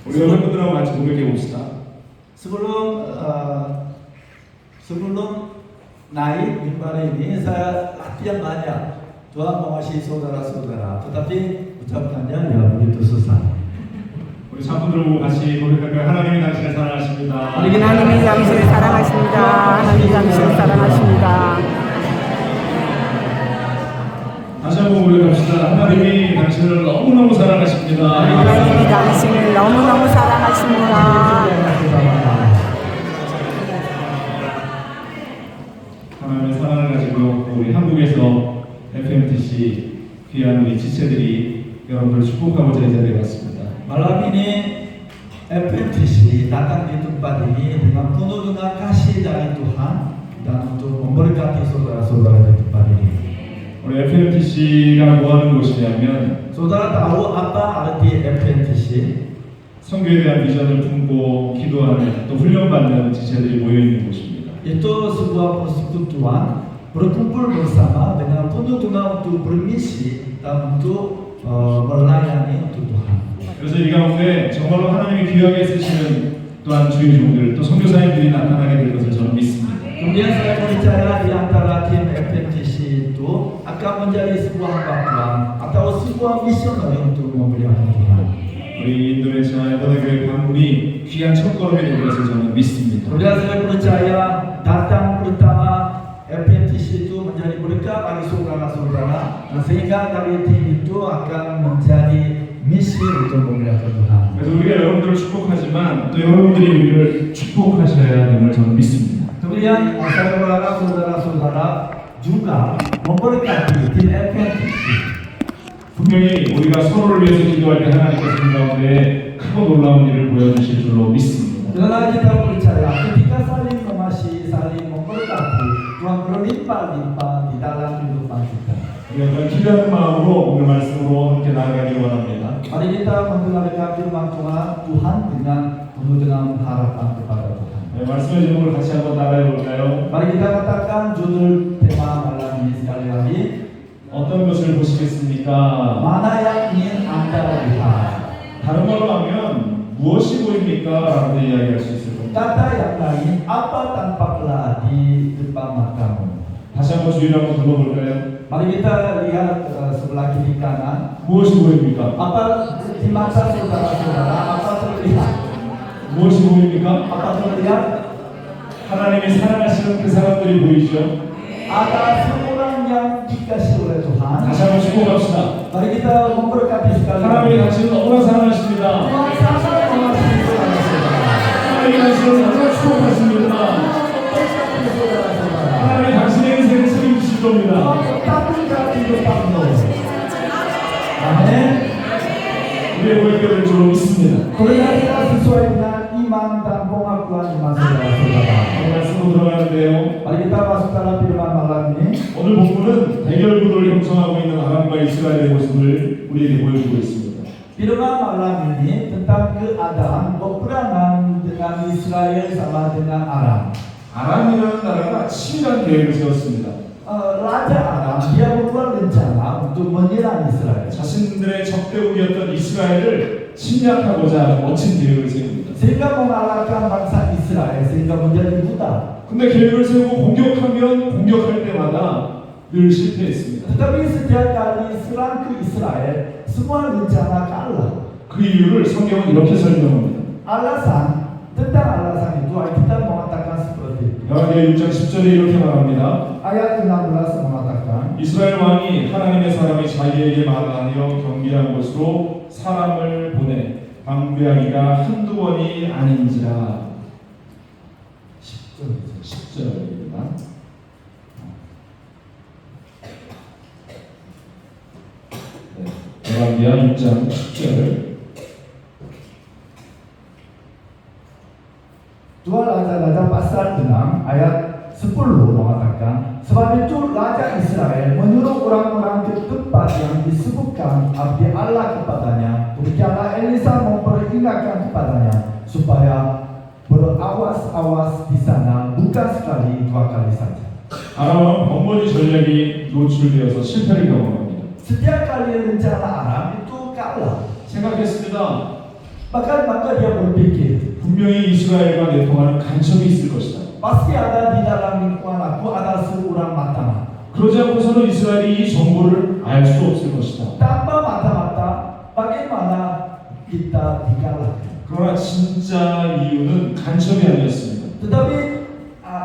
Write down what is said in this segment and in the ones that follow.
우리 여러분들하고 같이 고백해 봅시다. sebelum naik mimbar ini saya latihan banyak. Tuhan mengasihi saudara-saudara, tetapi ucapkannya ya begitu susah. 우리 사람들 보고 같이 고백할까요? 하나님이 당신을 사랑하십니다. 하나님이 당신을 사랑하십니다. 하나님이 당신을 사랑하십니다. 다시 한번 고백합시다. 하나님이 당신을 너무너무 사랑하십니다. 하나님이 당신을 너무너무 사랑하십니다. 하나님의 사랑을 가지고 우리 한국에서 FMTC 귀한 우리 지체들이 여러분들을 축복하고자 이 자리에 왔습니다. Malam ini FMTC datang di tempat ini dengan penuh dengan kasih dari Tuhan dan untuk memberkati saudara-saudara di tempat ini. 우리 FMTC가 뭐 하는 곳이냐면 Saudara tahu apa arti FMTC? 선교에 대한 비전을 품고 기도하는 또 훈련받는 지체들이 모여 있는 곳입니다. Itu sebuah persekutuan berkumpul bersama dengan penuh dengan untuk bermisi dan untuk melayani untuk Tuhan. 그래서 이 가운데 정말로 하나님이 귀하게 쓰시는 또한 주의 종들 또 선교사님들이 나타나게 될 것을 저는 믿습니다. Kemudian saya percaya di antara tim FMTC itu akan menjadi sebuah bantuan atau sebuah misioneri untuk memuliakan Tuhan. 우리 인도네시아 에버드교회 방문이 귀한 첫걸음이 될 것을 저는 믿습니다. Kemudian saya percaya datang pertama FMTC itu menjadi berkat bagi saudara-saudara dan sehingga dari tim itu akan menjadi misi untuk memuliakan Tuhan. 그래서 우리가 여러분들을 축복하지만 또 여러분들이 우리를 축복하셔야 함을 저는 믿습니다. Kemudian saya berharap saudara-saudara juga memberkati tim FMTC. 분명히 우리가 서로를 위해서 기도할 때 하나님께서 그 가운데 크고 놀라운 일을 보여주실 줄로 믿습니다. Karena kita percaya ketika saling mengasihi, saling memberkati, Tuhan berlimpah-limpah di dalam kehidupan kita. 우리가 기도하는 마음으로 오늘 말씀으로 함께 나아가기 원합니다. Mari kita mendengarkan firman Tuhan dengan penuh dengan harapan kepada Tuhan. 네, 말씀의 제목을 같이 한번 따라해 볼까요? Mari kita katakan judul tema malam ini sekali lagi. 어떤 것을 보시겠습니까? Mana yang ingin Anda lihat? 다른 말로 하면 무엇이 보입니까? 라고 이야기할 수 있을 겁니다. Kata yang lain, apa tampaklah di depan matamu? 다시 한번 주의를 한번 들어볼까요? Mari kita lihat sebelah kiri kanan. 무엇이 보입니까? Apa di mata saudara-saudara? Apa terlihat? 무엇이 보입니까? Apa terlihat? 하나님이 사랑하시는 그 사람들이 보이죠? Ada seorang yang dikasih oleh Tuhan. 다시 한번 축복합시다. Mari kita memberkati sekali 하나님이 lagi. 당신을 너무나 사랑하십니다. Tuhan sangat mengasihi saudara-saudara. 하나님이 당신을 너무나 축복하십니다. Memberkati saudara-saudara. 하나님이 당신의 인생을 책임지실 겁니다. Tuhan tetapkan kehidupanmu. Amin. 우리의 고백을 주로 믿습니다. Kemudian kita sesuai dengan iman dan pengakuan iman saudara-saudara. 오늘 말씀으로 들어가는데요. Mari kita masuk dalam firman malam ini. 오늘 본문은 대결구도를 형성하고 있는 아람과 이스라엘의 모습을 우리에게 보여주고 있습니다. Firman malam ini tentang keadaan peperangan dengan Israel sama dengan Aram. 아람이라는 나라가 치밀한 계획을 세웠습니다. Raja Aram dia membuat rencana untuk menyerang Israel. 자신들의 적대국이었던 이스라엘을 침략하고자 멋진 계획을 세웁니다. Sehingga mengalahkan bangsa Israel sehing가 menjadi buta. 근데 계획을 세우고 공격할 때마다 늘 실패했습니다. Tetapi setiap kali serang ke Israel, semua rencana kalah. 그 이유를 성경은 이렇게 설명합니다. Tentang alasan itu Alkitab mengatakan seperti itu. 열왕기하 6장 10절에 이렇게 말합니다. Ayat 16 mengatakan, 이스라엘 왕이 하나님의 사람이 자기에게 말하여 경비한 곳으로 사람을 보내 방배하기가 한두 번이 아닌지라. 10절입니다. 열왕기하 6장 10절. Dua Raja-Raja pasal 6 ayat 10 mengatakan, sebab itu Raja Israel menyuruh orang-orang ke tempat yang disebutkan abdi Allah kepadanya. Demikianlah Elisa memperingatkan kepadanya supaya berawas-awas di sana bukan sekali dua kali saja. 아람은 번번이 전략이 노출되어서 실패를 경험합니다. Setiap kali rencana Aram itu kalah. 생각했습니다. Maka dia berpikir, 분명히 이스라엘과 내통하는 간첩이 있을 것이다. pasti ada di dalam lingkungan aku ada seorang mata-mata. 그러지 않고서는 이스라엘이 이 정보를 알 수 없을 것이다. Tanpa mata-mata, bagaimana kita dikalahkan? 그러나 진짜 이유는 간첩이 아니었습니다. Tetapi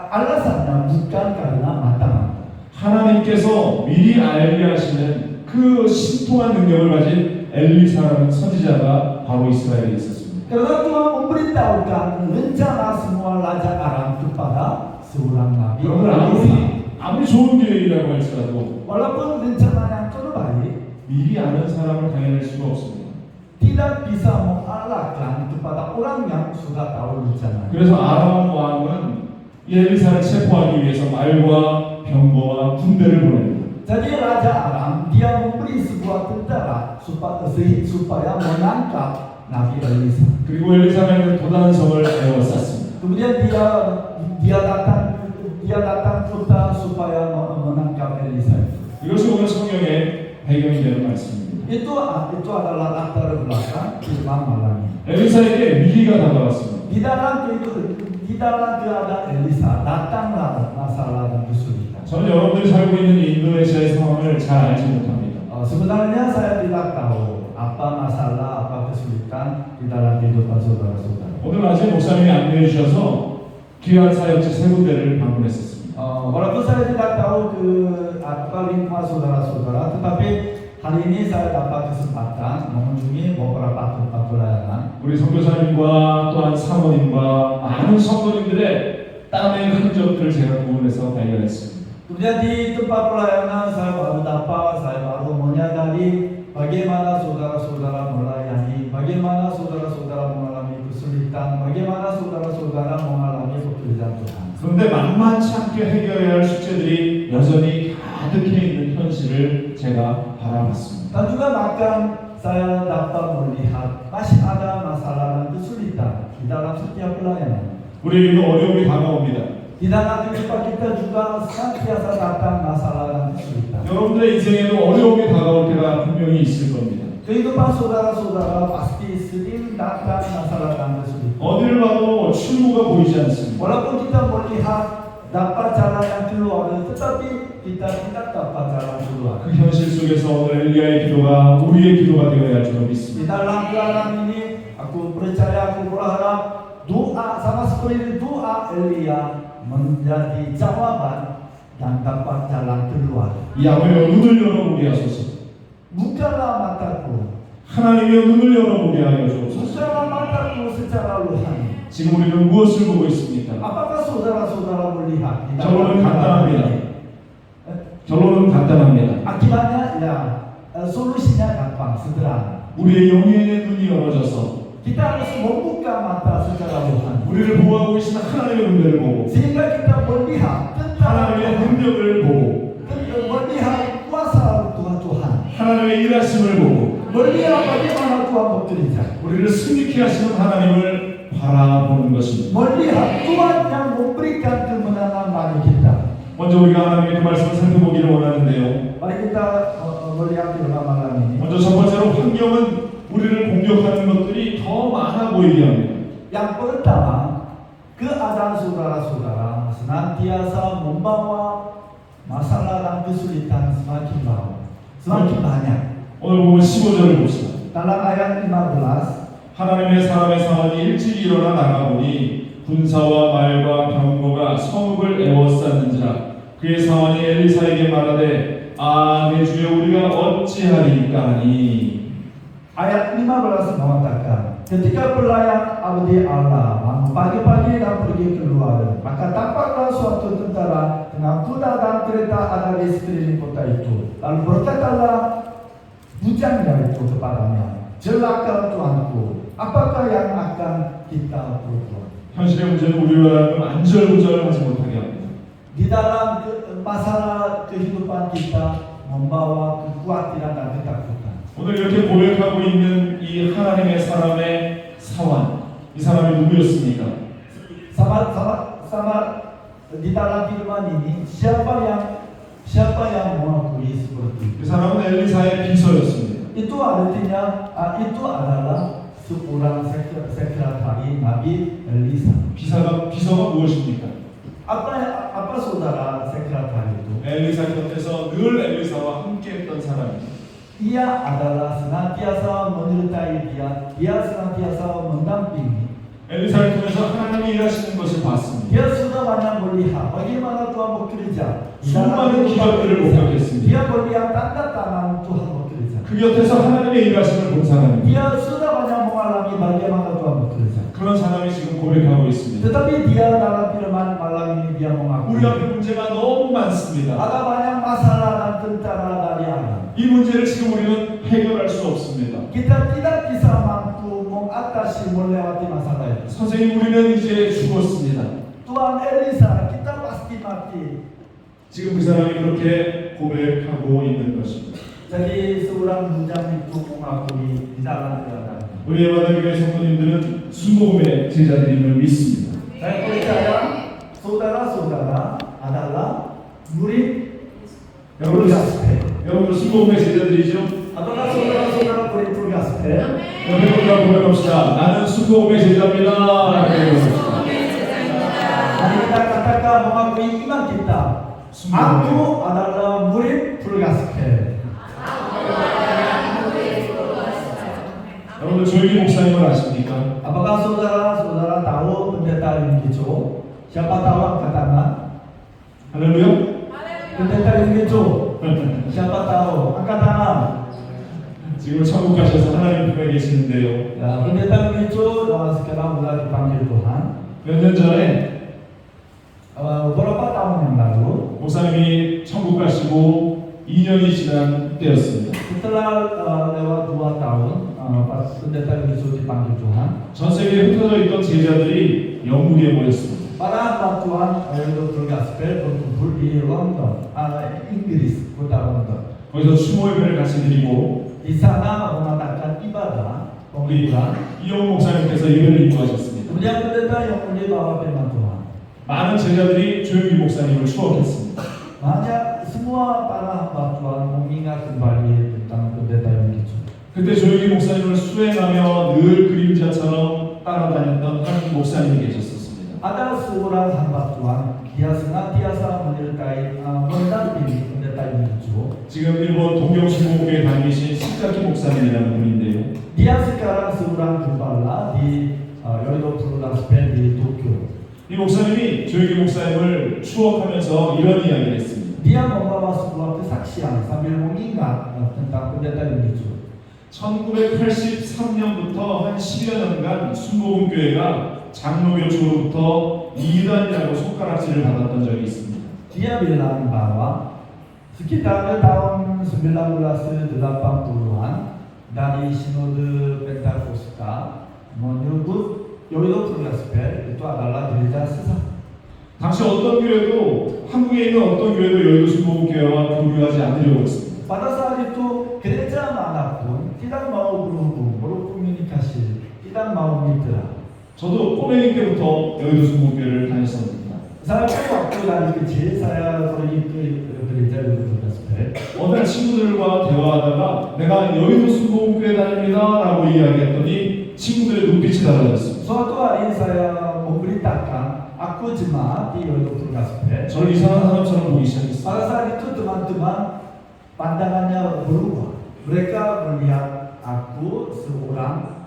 alasannya bukan karena mata-mata. 하나님께서 미리 알게 하시는 그 신통한 능력을 가진 엘리사라는 선지자가 바로 이스라엘에 있었습니다. Karena Tuhan memberitahukan rencana semua Raja Aram kepada seorang nabi 여러분 Elisa. 아무리 좋은 계획이라고 할지라도 Walaupun rencana yang terbaik, 미리 아는 사람을 당해낼 수가 없습니다. tidak bisa mengalahkan kepada orang yang sudah tahu rencana. 그래서 아람 왕은 이 엘리사를 체포하기 위해서 말과 병거와 군대를 보냅니다. Jadi Raja Aram dia memberi sebuah tentara supaya menangkap Nabi Elisa. 그리고 엘리사는 도단성을 에워쌌습니다. Kemudian dia datang kota supaya menangkap Elisa. 이것이 오늘 성경의 배경이 되는 말씀입니다. Itu adalah latar belakang firman malam ini. 엘리사에게 위기가 다가왔습니다. Di dalam keadaan Elisa datanglah masalah dan kesulitan. 저는 여러분들이 살고 있는 인도네시아의 상황을 잘 알지 못합니다. Sebenarnya saya tidak tahu apa masalah, apa kesulitan di dalam kehidupan saudara-saudara. 오늘 아침 목사님이 안내해 주셔서 귀한 사역지 세 군데를 방문했었습니다. Walaupun saya tidak tahu apa lingkungan saudara-saudara, tetapi hari ini saya dapat kesempatan mengunjungi beberapa tempat pelayanan. 우리 선교사님과 또한 사모님과 많은 성도님들의 땀의 흔적들을 제가 구분해서 발견했습니다. Kemudian di tempat pelayanan saya baru menyadari bagaimana saudara-saudara melayani, bagaimana saudara-saudara mengalami kesulitan, bagaimana saudara-saudara mengalami pekerjaan Tuhan. 그런데 만만치 않게 해결해야 할 숙제들이 여전히 가득해 있는 현실을 제가 바라봤습니다. Dan juga bahkan saya dapat melihat masih ada masalah dan kesulitan di dalam setiap pelayanan. 우리에게도 어려움이 다가옵니다. Di dalam kehidupan kita juga senantiasa datang masalah dan kesulitan. 여러분들의 인생에도 어려움이 다가올 때가 분명히 있을 겁니다. Kehidupan saudara-saudara pasti sering datang masalah dan kesulitan. 어디를 봐도 출구가 보이지 않습니다. Walaupun kita melihat dapat jalan yang keluar, tetapi kita tidak dapat jalan keluar. 그 현실 속에서 오늘 엘리야의 기도가 우리의 기도가 되어야 할 줄 Di 믿습니다. dalam keadaan ini, aku percaya, aku berharap doa sama seperti doa Elia menjadi jawaban dan dapat jalan keluar. 이 아버지여 눈을 열어보게 하소서. Bukalah mataku, 하나님이여 눈을 열어보게 하여 주옵소서. bukalah mataku secara rohani. 지금 우리는 무엇을 보고 있습니까? Apakah saudara-saudara melihat di 결론은 dalam 간단합니다. ini? 결론은 간단합니다. Akibatnya ya solusinya gampang, sederhana. 우리의 영의 눈이 열어져서 Kita harus membuka mata secara rohani. 우리를 보호하고 계신 하나님의 은혜를 보고 Sehingga kita melihat tentang 하나님의 능력을 보고 melihat kuasa Tuhan, 하나님의 일하심을 보고 melihat bagaimana Tuhan bekerja, 우리를 승리케 하시는 하나님을 바라보는 것입니다. melihat Tuhan yang memberikan kemenangan bagi kita. 먼저 우리가 하나님의 그 말씀을 살펴보기를 원하는데요. Mari kita melihat firman malam ini. 먼저 첫 번째로 환경은 우리를 공격하는 것들이 더 많아 보이게 합니다. Yang pertama, keadaan saudara-saudara senantiasa membawa masalah dan kesulitan semakin banyak. 오늘 보면 15절을 봅시다. Dalam ayat 15, 하나님의 사람의 상원이 일찍 일어나 나가보니 군사와 말과 병거가 성읍을 에워쌌는지라 그의 상원이 엘리사에게 말하되 내 주여 우리가 어찌하리까 하니. ayat 15 mengatakan, ketika pelayan abdi Allah bangun pagi-pagi dan pergi keluar, maka tampaklah suatu tentara dengan kuda dan kereta ada di sekeliling kota itu. Lalu berkatalah bujangnya itu kepadanya, celaka tuanku, apakah yang akan kita perbuat? 현실의 문제는 우리로 하여금 안절부절하지 못하게 합니다. Di dalam masalah kehidupan kita membawa kekhawatiran dan ketakutan. 오늘 이렇게 고백하고 있는 이 하나님의 사람의 사원, 이 사람이 누구였습니까? Sama di dalam firman ini siapa yang mengakui seperti itu? 그 사람은 엘리사의 비서였습니다. Itu artinya itu adalah seorang sekretari Nabi Elisa. 비서가 무엇입니까? Apa saudara sekretari itu? 엘리사 곁에서 늘 엘리사와 함께했던 사람입니다. Ia adalah senantiasa menyertai dia senantiasa mendampingi. 엘리사를 통해서 하나님이 일하시는 것을 봤습니다. Dia sudah banyak melihat bagaimana Tuhan bekerja. 수많은 기적들을 목격했습니다. Dia melihat tanda-tanda Tuhan bekerja. 그 곁에서 하나님의 일하심을 본 사람입니다. Dia sudah banyak mengalami bagaimana Tuhan bekerja. 그런 사람이 지금 고백하고 있습니다. Tetapi dia dalam firman malam ini dia 우리 mengakui 앞에 문제가 너무 많습니다. ada banyak masalah dan tentara dari Allah. 이 문제를 지금 우리는 해결할 수 없습니다. Kita tidak bisa mampu mengatasi melewati masalah itu. 선생님, 우리는 이제 죽었습니다. Tuhan Elisa, kita pasti mati. 지금 그 사람이 그렇게 고백하고 있는 것입니다. Jadi seorang bujang itu mengakui di dalam keadaan. 우리 예마다교회 성도님들은 순복음의 제자들임을 믿습니다. Saya percaya saudara-saudara adalah murid Gospel. 여러분들 순복음의 제자들이죠? Apakah saudara-saudara murid Gospel? 여러분들과 고백합시다. 나는 순복음의 제자입니다. Mari kita katakan mengakui iman kita. Aku adalah murid Gospel. 여러분들 조용히 목사님을 아십니까? Apakah saudara-saudara tahu pendeta Yunggicho? Siapa tahu angkat tangan? 할렐루야? Pendeta Yunggicho. Siapa tahu? Angkat tangan. 지금 천국 가셔서 하나님 품에 계시는데요. Ya, pendeta Yunggicho sekarang sudah dipanggil Tuhan. 몇 년 전에 Beberapa tahun yang lalu, 목사님이 천국 가시고 2년이 지난 때였습니다. setelah lewat 2 tahun, pas pendeta Yunggicho dipanggil Tuhan, 전 세계에 흩어져 있던 제자들이 영국에 모였습니다. para hamba Tuhan Gospel berkumpul di London, Inggris, kota London. 거기서 추모 예배를 같이 드리고 Di sana mengadakan ibadah 우리 penghiburan. 이영호 목사님께서 예배를 인도하셨습니다. Kemudian pendeta yang membawa firman Tuhan. 많은 제자들이 조용기 목사님을 추억했습니다. Banyak semua para hamba Tuhan mengingat kembali tentang pendeta Yunggicho. 그때 조용기 목사님을 수행하며 늘 그림자처럼 따라다녔던 한 목사님이 계셨었습니다. Ada seorang hamba Tuhan, dia senantiasa menyertai, mendampingi pendeta Yunggicho. 지금 일본 동경신문교회 다니신 신자키 목사님이라는 분인데요. Dia sekarang seorang gembala di Yoido Gospel di Tokyo. 이 목사님이 조용기 목사님을 추억하면서 이런 이야기를 했습니다. Dia membawa sebuah kesaksian sambil mengingat tentang pendeta Yunggicho. 1983년부터 한 10여 년간 순복음교회가 장로교초로부터 이단이라고 손가락질을 받았던 적이 있습니다. Dia bilang bahwa sekitar tahun 1980-an dari Sinode Pentakosta menyebut Yoido Gospel itu adalah gereja sesat. 당시 어떤 교회도 한국에 있는 어떤 교회도 여의도 순복음교회와 교류하지 않으려고 했습니다. Pada saat itu gereja manapun tidak mau berhubung, berkomunikasi, tidak mau mitra. 저도 꼬맹이 때부터 여의도 순복음교회를 다녔습니다. Saya waktu dari kecil saya pergi ke gereja Yoido Gospel. 어느 날 친구들과 대화하다가 내가 여의도 순복음교회 다닙니다 라고 이야기했더니 친구들의 눈빛이 달라졌습니다. Suatu hari saya memberitakan aku jemaat di Yoido Gospel. 저를 이상한 사람처럼 보기 시작했습니다. Pada saat itu teman-teman pandangannya berubah. Mereka melihat aku seorang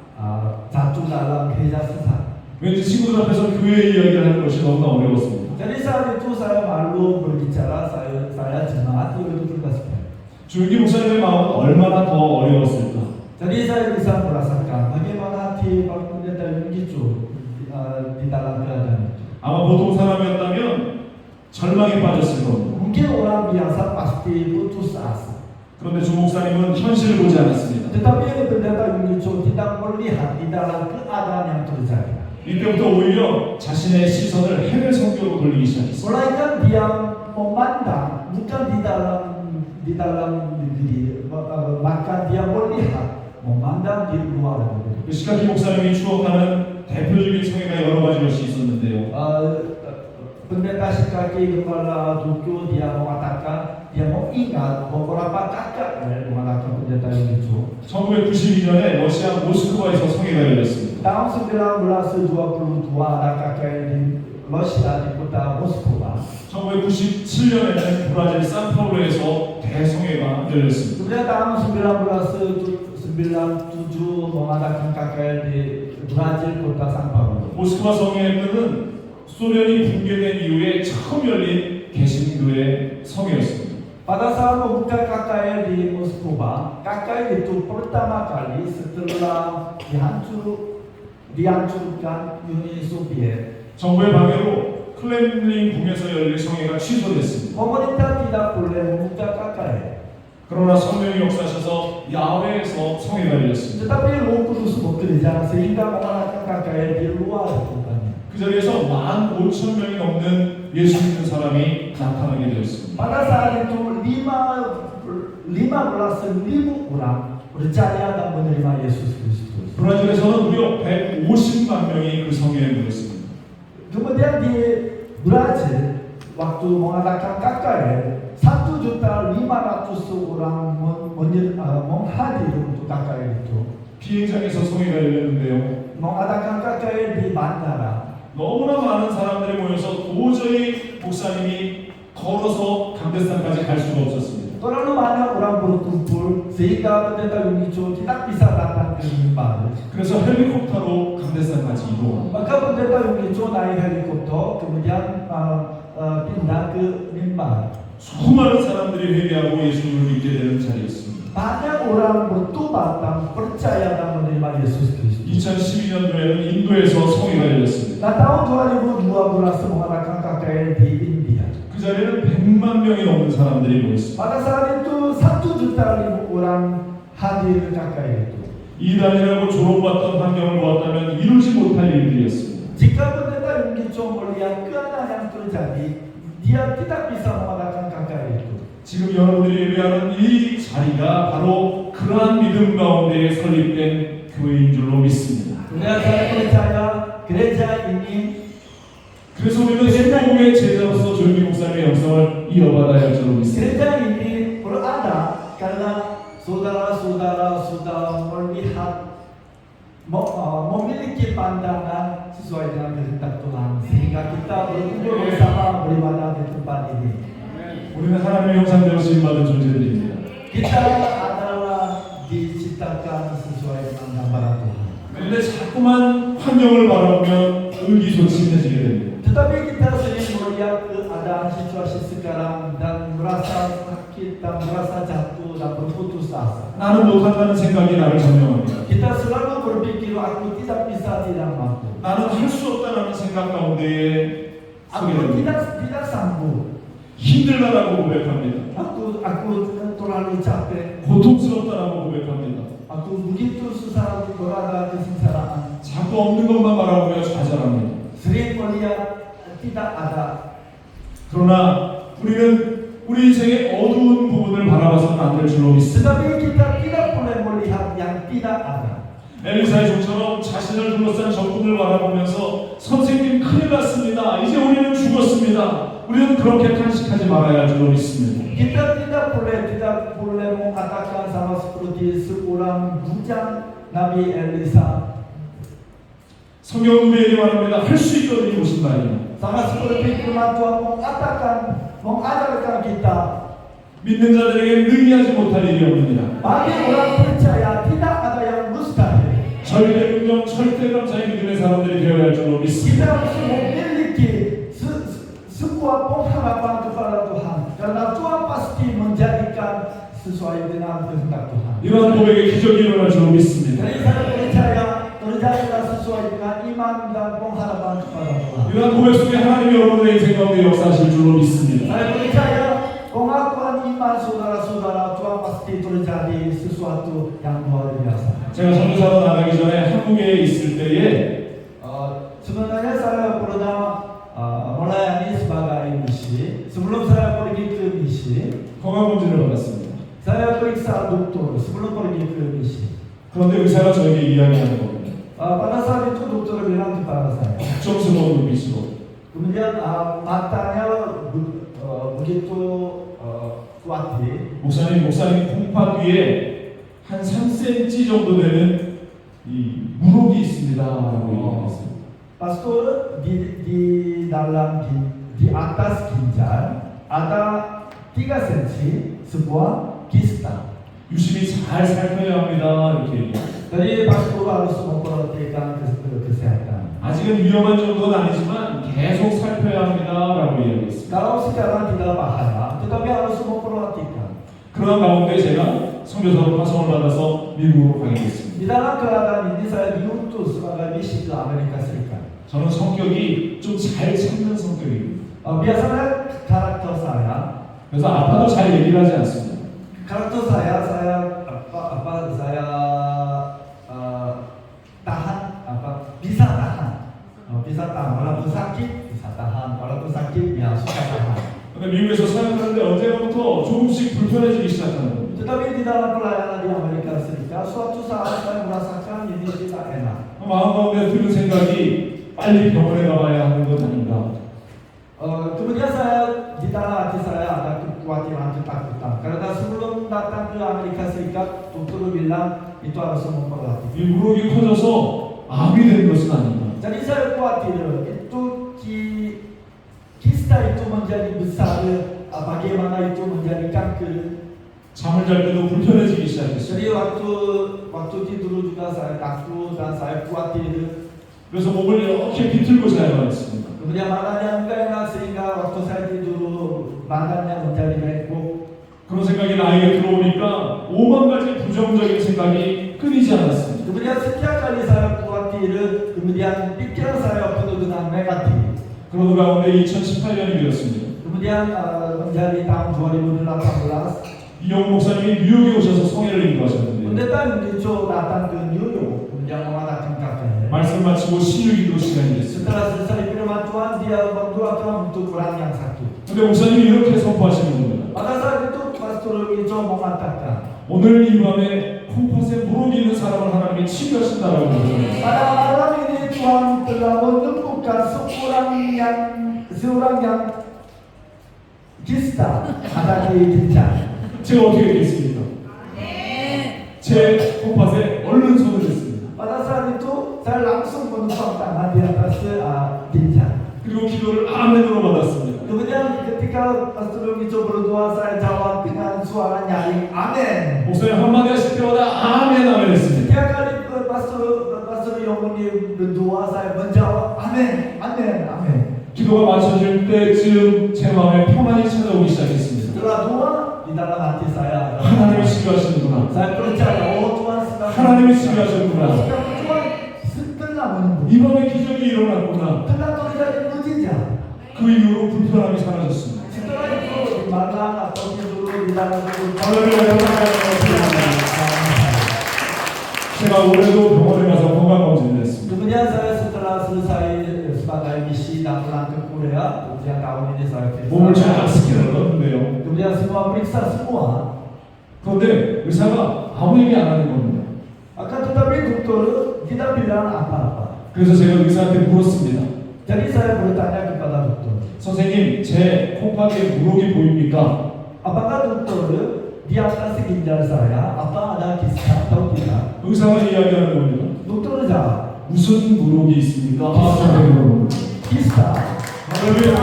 jatuh dalam gereja sesat. 왠지 친구들 앞에서 교회 이야기를 하는 것이 너무나 어려웠습니다. Jadi saat itu saya malu berbicara saya jemaat di Yoido Gospel. 조용기 목사님의 마음은 얼마나 더 어려웠을까? Jadi saya bisa merasakan bagaimana hati Pak Pendeta Yunggicho di dalam keadaan itu. 아마 보통 사람이었다면 절망에 빠졌을 겁니다. Mungkin orang biasa pasti putus asa. 그런데 조 목사님은 현실을 보지 않았습니다. Tetapi Pendeta Yunggicho tidak melihat di dalam keadaan yang terjadi. 이때부터 오히려 자신의 시선을 해외 성교로 돌리기 시작했습니다. Melainkan dia memandang bukan di dalam negeri, maka dia melihat memandang di luar negeri. 시카키 목사님이 추억하는 대표적인 성회가 여러 가지 것이 있었는데요. Pendeta Shikaki kepala Tokyo dia mengatakan dia mau mengingat beberapa KKR mengadakan pendeta yang lucu. 1992년에 러시아 모스크바에서 성회가 열렸습니다. Tahun 1922 ada KKR di Rusia di kota Moskwa. 1997년에는 브라질 산파울루에서 대성회가 열렸습니다. Kemudian tahun 1997 mengadakan KKR di Brazil kota São Paulo. 모스크바 성회는 소련이 붕괴된 이후에 처음 열린 개신교의 성회였습니다. Pada saat membuka KKR di Moskwa, KKR itu pertama kali setelah dihancurkan Uni Soviet. 정부의 방해로 클렘린 궁에서 열릴 성회가 취소됐습니다. Pemerintah tidak boleh membuka KKR. 그러나 성령이 역사하셔서 야외에서 성회가 열렸습니다. Tetapi Roh Kudus bekerja sehingga mengadakan KKR di luar kotanya. 그 자리에서 15,000명이 넘는 예수 믿는 사람이 나타나게 되었습니다. Pada saat itu 15.000 orang percaya dan menerima Yesus Kristus. 브라질에서는 무려 150만 명이 그 성회에 모였습니다. Kemudian di Brazil waktu mengadakan KKR 1.500.000 orang menghadiri untuk KKR itu. 비행장에서 성회가 열렸는데요. Mengadakan KKR di bandara. 너무나 많은 사람들이 모여서 도저히 목사님이 걸어서 강대산까지 갈 수가 없었습니다. Terlalu banyak orang berkumpul sehingga pendeta Yunicho tidak bisa datang ke mimbar. 그래서 헬리콥터로 강대산까지 이동합니다. Maka pendeta Yunicho naik helikopter kemudian pindah ke mimbar. 수많은 사람들이 회개하고 예수님을 믿게 되는 자리였습니다. Banyak orang bertobat dan percaya dan menerima Yesus Kristus. 2012년도에는 인도에서 성회가 열렸습니다. Nah, tahun 2012 mengadakan KKR di India. 그 자리에는 100만 명이 넘는 사람들이 모였습니다. Pada saat itu 1.500.000 orang hadir ke KKR itu. 이단이라고 조롱받던 환경을 보았다면 이루지 못할 일들이었습니다. Jika pendeta Yunicho melihat keadaan yang terjadi, dia tidak bisa mengadakan KKR itu. 지금 여러분들이 예배하는 이 자리가 바로 그러한 믿음 가운데 설립된 교회인 줄로 믿습니다. Kemudian saya percaya gereja ini, 그래서 우리는 신복음의 제자로서 조용기 목사님의 영성을 이어받아야 할 줄로 믿습니다. gereja ini berada karena saudara-saudara sudah melihat memiliki pandangan sesuai dengan kehendak Tuhan sehingga kita berkumpul bersama beribadah di tempat ini. 우리는 하나님의 형상대로 지음받은 존재들입니다. Kita adalah diciptakan sesuai dengan gambaran Tuhan. 그런데 자꾸만 환경을 바라보면 의기소침해지게 됩니다. Tetapi kita sering melihat keadaan situasi sekarang dan merasa sakit dan merasa jatuh dan berputus asa. 나는 못한다는 생각이 나를 점령합니다. Kita selalu berpikir aku tidak bisa, tidak mampu. 나는 할 수 없다는 생각 가운데에 서게 Aku 됩니다. tidak sanggup. 힘들다라고 고백합니다. Aku terlalu capek. 고통스럽다라고 고백합니다. Aku begitu susah berada kesengsaraan. 자꾸 없는 것만 바라보며 좌절합니다. Sering melihat tidak ada. 그러나 우리는 우리 인생의 어두운 부분을 바라봐서는 안 될 줄로 믿습니다. Tetapi kita tidak boleh melihat yang tidak ada. 엘리사의 종처럼 자신을 둘러싼 적군을 바라보면서 선생님 큰일 났습니다. 이제 우리는 죽었습니다. 우리는 그렇게 탄식하지 말아야 할 줄로 믿습니다. Kita tidak boleh mengatakan sama seperti seorang bujang Nabi Elisa. 성경은 우리에게 말합니다. 할 수 있거든요. 무슨 말이냐. Sama seperti firman Tuhan mengajarkan kita. 믿는 자들에게 능히하지 못할 일이 없느니라. Bagi orang percaya tidak ada yang mustahil. 절대 긍정, 절대 감사의 믿음의 사람들이 되어야 할 줄로 믿습니다. Kita harus memiliki sebuah pengharapan kepada Tuhan. Karena Tuhan pasti menjadikan sesuai dengan kehendak Tuhan. 이러한 고백의 기적이 일어날 줄로 믿습니다. Jadi saya percaya terjadilah sesuai dengan iman dan pengharapan kepada Tuhan. 이러한 고백 속에 하나님이 여러분의 인생 가운데 역사하실 줄로 믿습니다. Saya percaya pengakuan iman saudara-saudara Tuhan pasti terjadi sesuatu yang luar biasa. 제가 선교사로 나가기 전에 한국에 있을 때에 Sebenarnya saya pernah melayani sebagai misi. Sebelum saya pergi ke misi, 건강검진을 받았습니다. saya periksa dokter sebelum pergi ke misi. 그런데 의사가 저에게 이야기하는 겁니다. Pada saat itu dokter bilang kepada saya. 걱정스러운 눈빛으로 Kemudian matanya begitu kuati. 목사님 콩팥 위에 한 3cm 정도 되는 이 무록이 있습니다라고 얘기했어요. Pastor di dalam di atas ginjal ada 3 cm sebuah kista. 유심히 잘 살펴야 합니다. 이렇게 얘기해요. Jadi pastor harus memperhatikan kesehatan. 아직은 위험한 정도는 아니지만 계속 살펴야 합니다라고 이야기했습니다. Kalau sekarang tidak bahaya, tetapi harus memperhatikan. 그런 가운데 제가 선교사로 파송을 받아서 미국으로 가게 됐습니다. Di dalam keadaan ini saya diutus sebagai misi ke Amerika Serikat. 저는 성격이 좀 잘 참는 성격입니다. Biasanya karakter saya, 그래서 아빠도 잘 얘기를 하지 않습니다. karakter saya tahan bisa tahan walaupun sakit bisa tahan walaupun sakit ya suka tahan. 근데 미국에서 사역하는데 언제부터 조금씩 불편해지기 시작하는 겁니다. Tetapi di dalam pelayanan di Amerika Serikat suatu saat saya merasakan ini tidak enak. 마음 가운데 드는 생각이 빨리 병원에 가봐야 하는 건 아닌가. Kemudian saya di dalam hati saya ada kekhawatiran ketakutan karena sebelum datang ke Amerika Serikat dokter bilang itu harus memperhatikan. 이 무릎이 커져서 암이 된 것은 아닌가. Jadi saya khawatir itu kista itu menjadi besar, bagaimana itu menjadi kanker. 잠을 잘 때도 불편해지기 시작했어요. Jadi waktu tidur juga saya takut dan saya khawatir. 그래서 몸을 이렇게 비틀고 자야만 했습니다. Kemudian malamnya enggak enak sehingga waktu saya tidur badannya menjadi bengkok. 그런 생각이 나에게 들어오니까 5만 가지 부정적인 생각이 끊이지 않았습니다. Kemudian setiap kali saya khawatir, kemudian pikiran saya penuh dengan negatif. 그러던 가운데 2018년이 되었습니다. Kemudian menjadi tahun 2018, 이영 목사님이 뉴욕에 오셔서 성회를 인도하셨는데 pendeta Indonesia datang ke New York, kemudian mengadakan KKR. 말씀 마치고 신유기도 시간이 됐습니다. Setelah selesai firman Tuhan, dia berdoa untuk orang yang sakit. 근데 목사님이 이렇게 선포하시는 겁니다. Pada saat itu Pastor Indonesia mengatakan, 오늘 이 밤에 콩팥에 무릎이 있는 사람을 하나님이 치유하신다라고 그러잖아요. pada malam ini Tuhan telah menemukan seorang yang kista ada di ginjal. 제가 어떻게 했겠습니까? 제 콩팥에 얼른 손을 댔습니다. Pada saat itu saya langsung menumpang tangan di atas ginjal. 그리고 기도를 아멘으로 받았습니다. Kemudian ketika Pastor Indonesia berdoa, saya jawab dengan suara nyaring, amin. 목사님 한마디 하실 때마다 아멘 아멘 했습니다. Setiap kali Pastor Yonguni berdoa, saya menjawab amin, amin, amin. 기도가 맞춰질 때쯤 제 마음에 평안이 찾아오기 시작했습니다. Setelah doa, di dalam hati saya 하나님이 치유하시는구나. saya percaya, oh Tuhan sedang 하나님이 치유하셨구나. Tuhan setelah menyembuhkan, 이 밤에 기적이 일어났구나. telah terjadi mujizat. 그 이후로 불편함이 사라졌습니다. Setelah itu di malam atau tidur di dalam tidur, 제가 올해도 병원에 가서 건강검진을 했습니다. kemudian saya setelah selesai sebagai misi dan pulang ke Korea, kemudian tahun ini saya 몸을 잘 periksa. 스캔을 넣었는데요. Kemudian semua periksa semua. 그런데 의사가 아무 얘기 안 하는 겁니다. Akan tetapi dokter tidak bilang apa-apa. 그래서 제가 의사한테 물었습니다. Jadi saya bertanya kepada dokter, 선생님, 제 콩팥에 무록이 보입니까? apakah dokter di atas ginjal saya apa ada kista atau tidak? 의사가 이야기하는 겁니다. Dokter jawab, 무슨 무록이 있습니까? 저한테 물어봅니다. kista. 할렐루야.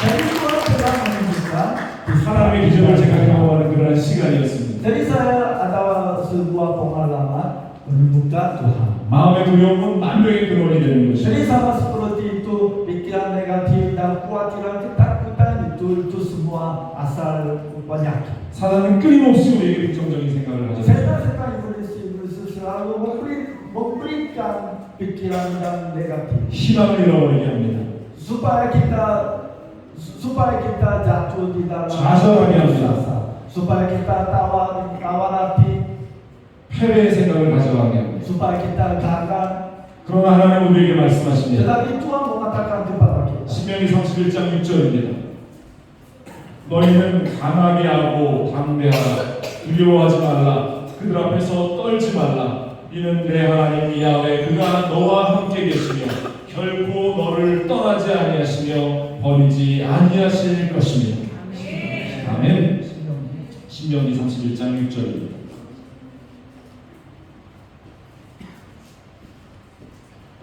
Jadi Tuhan telah menunjukkan 하나님의 기적을 제가 경험하는 그런 시간이었습니다. Jadi saya ada sebuah pengalaman menemukan Tuhan. 마음의 두려움은 만병의 근원이 되는 Jadi 것입니다. sama seperti itu pikiran negatif dan kekhawatiran ketakutan itu semua asal penyakit. 사단은 끊임없이 우리에게 부정적인 생각을 가져옵니다. Setan iblis selalu memberikan pikiran dan negatif 희망을 잃어버리게 합니다. supaya kita jatuh di dalam 좌절하게 합니다. asa, supaya kita tawar hati, 패배의 생각을 가져가게 합니다. supaya kita gagal. 그러나 하나님 우리에게 말씀하십니다. Tetapi Tuhan mengatakan kepada kita, 신명기 31장 6절입니다. 너희는 강하게 하고 담대하라. 두려워하지 말라. 그들 앞에서 떨지 말라. 이는 내 하나님 야훼 그가 너와 함께 계시며 결코 너를 떠나지 아니하시며 버리지 아니하실 것입니다. 아멘. 11장 6절입니다.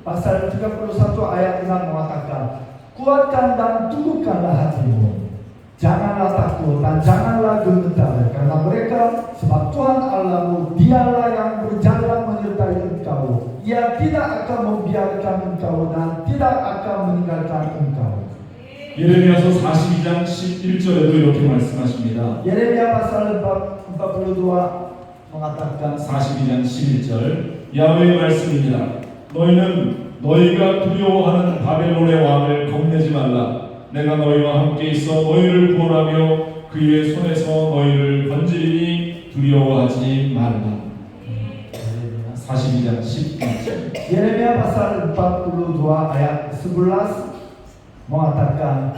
Pasal 31 ayat 6 mengatakan, kuatkan dan teguhkanlah hatimu. Janganlah takut dan janganlah gemetar, karena mereka, sebab Tuhan Allahmu, dialah yang berjalan menyertai engkau. Ia tidak akan membiarkan engkau dan tidak akan meninggalkan engkau. 예레미야서 42장 11절에도 이렇게 말씀하십니다. Yeremia pasal 42 mengatakan, 42장 11절 야훼의 말씀입니다. 너희는 너희가 두려워하는 바벨론의 왕을 겁내지 말라. 내가 너희와 함께 있어 너희를 구원하며 그의 손에서 너희를 건지리니 두려워하지 말라. 42장 11절. Yeremia pasal 42 ayat 11 mengatakan,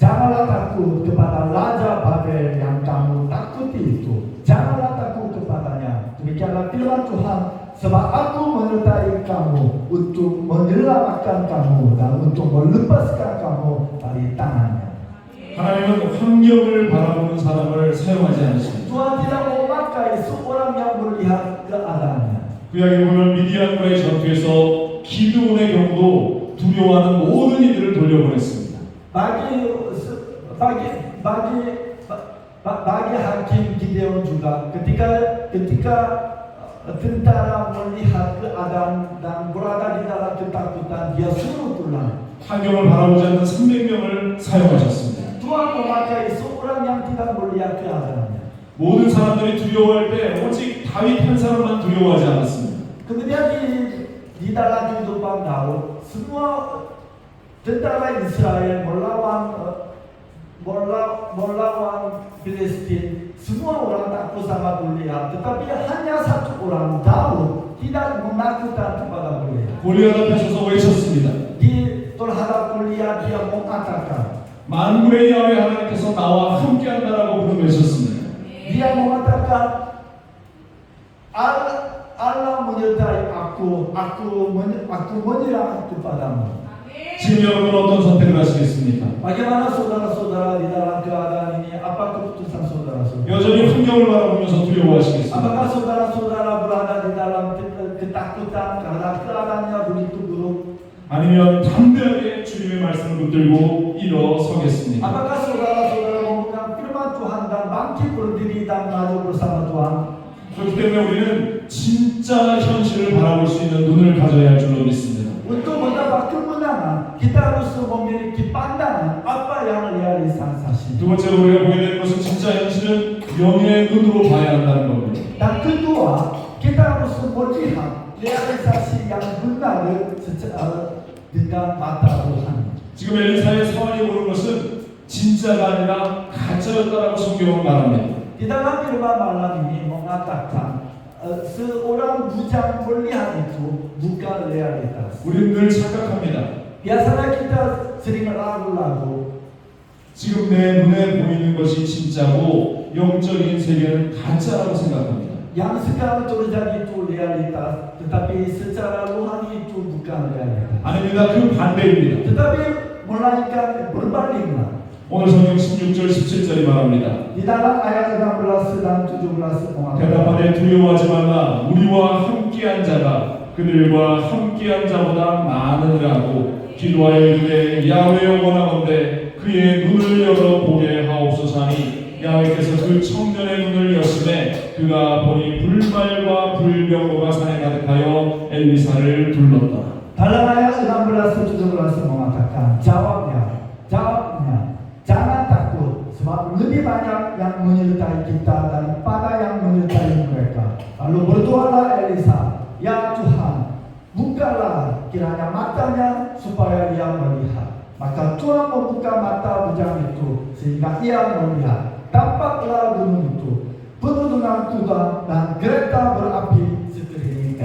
janganlah takut kepada Raja Babel yang kamu takuti itu. Janganlah takut kepadanya. Demikianlah firman Tuhan, sebab aku menyertai kamu untuk menyelamatkan kamu dan untuk melepaskan kamu dari tangannya. 하나님은 환경을 바라보는 사람을 사용하지 않으십니다. Tuhan tidak memakai seorang yang melihat keadaannya. 구약에 보면 미디안과의 전투에서 기드온의 경우도 두려워하는 모든 이들을 돌려보냈습니다. Bagi hakim Gideon juga ketika tentara melihat keadaan dan berada di dalam ketakutan, dia suruh pulang. 환경을 바라보지 않는 300명을 사용하셨습니다. Tuhan memakai seorang yang tidak melihat keadaannya. 모든 사람들이 두려워할 때 오직 다윗 한 사람만 두려워하지 않았습니다. Kemudian di dalam kehidupan Daud, semua tentara Israel melawan Filistin, semua orang takut sama Goliat, tetapi hanya satu orang, Daud, tidak menakutkan kepada Goliat. 골리앗 앞에 서서 외쳤습니다. Di terhadap Goliat dia mengatakan, 만군의 야훼 하나님께서 나와 함께한다라고 외쳤습니다. dia mengatakan, Allah menyertai aku menyerah kepadamu. 지금 여러분 어떤 선택을 하시겠습니까? Bagaimana saudara-saudara di dalam keadaan ini? Apa keputusan saudara-saudara? 여전히 환경을 바라보면서 두려워하시겠습니까? Apakah saudara-saudara berada di dalam ketakutan karena keadaannya begitu buruk? 아니면 담대하게 주님의 말씀을 붙들고 일어서겠습니까? Apakah saudara-saudara memegang firman Tuhan dan bangkit berdiri dan maju bersama Tuhan? 그렇기 때문에 우리는 진짜 현실을 바라볼 수 있는 눈을 가져야 할 줄로 믿습니다. Untuk mendapat kemenangan, kita harus memiliki pandangan apa yang realisasi. 두 번째로 우리가 보게 되는 것은 진짜 현실은 영의 눈으로 봐야 한다는 겁니다. Dan kedua, kita harus melihat realisasi yang benar dengan mata Tuhan. 지금 엘리사의 상황이 보는 것은 진짜가 아니라 가짜였다라고 성경은 말합니다. Di dalam firman malam ini mengatakan seorang bujang melihat itu bukan realitas. 우리는 늘 착각합니다. Biasanya kita sering ragu-ragu. 지금 내 눈에 보이는 것이 진짜고 영적인 세계는 가짜라고 생각합니다. Yang sekarang terjadi itu realitas, tetapi secara rohani itu bukan realitas. 아닙니다. 그 반대입니다. Tetapi melainkan berbalinglah. 오늘 성경 16절 17절이 말합니다. Di dalam ayat 16 dan 17 mengatakan, 대답하되 두려워하지 말라. 우리와 함께한 자가 그들과 함께한 자보다 많으라고 기도하여 이르되 야훼여 원하건대 그의 눈을 열어 보게 하옵소서 하니 야훼께서 그 청년의 눈을 여심해 그가 보니 불말과 불병거가 산에 가득하여 엘리사를 불렀다. dalam ayat 16 17 mengatakan, jawabnya, jangan takut, sebab lebih banyak yang menyertai kita daripada yang menyertai mereka. Lalu berdoalah Elisa, ya Tuhan, bukalah kiranya matanya supaya ia melihat. Maka Tuhan membuka mata bujang itu sehingga ia melihat. Tampaklah gunung itu penuh dengan kuda dan kereta berapi sekeliling